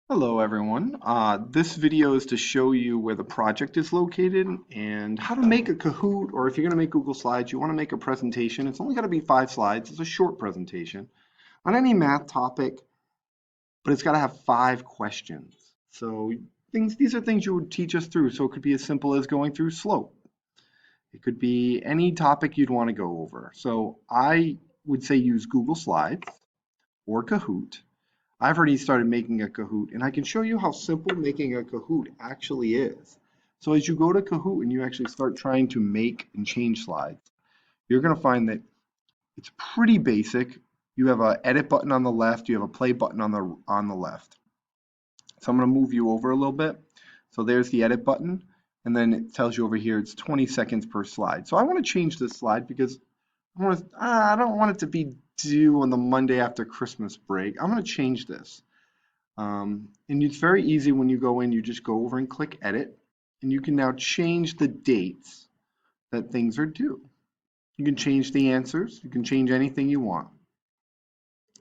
Hello everyone. This video is to show you where the project is located and how to make a Kahoot, or if you're going to make Google Slides, you want to make a presentation. It's only got to be 5 slides. It's a short presentation on any math topic, but it's got to have 5 questions. So these are things you would teach us through. So it could be as simple as going through slope. It could be any topic you'd want to go over. So I would say use Google Slides or Kahoot. I've already started making a Kahoot, and I can show you how simple making a Kahoot actually is. So as you go to Kahoot and you actually start trying to make and change slides, you're going to find that it's pretty basic. You have an edit button on the left, you have a play button on the left. So I'm going to move you over a little bit. So there's the edit button, and then it tells you over here it's 20 seconds per slide. So I want to change this slide because I don't want it to be due on the Monday after Christmas break. I'm going to change this. And it's very easy when you go in, you just go over and click edit, and you can now change the dates that things are due. You can change the answers, you can change anything you want.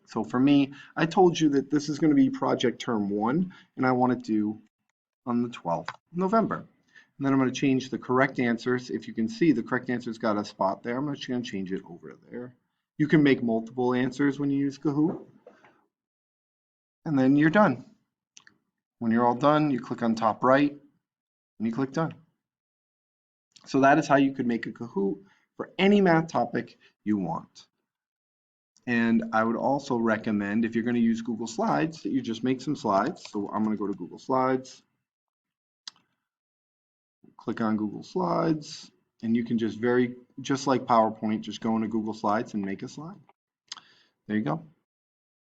So for me, I told you that this is going to be project term 1, and I want it due on the 12th of November. And then I'm going to change the correct answers. If you can see, the correct answer's got a spot there. I'm just going to change it over there. You can make multiple answers when you use Kahoot, and then you're done. When you're all done, you click on top right, and you click done. So that is how you could make a Kahoot for any math topic you want. And I would also recommend, if you're going to use Google Slides, that you just make some slides. So I'm going to go to Google Slides, click on Google Slides, and you can just like PowerPoint, just go into Google Slides and make a slide. There you go.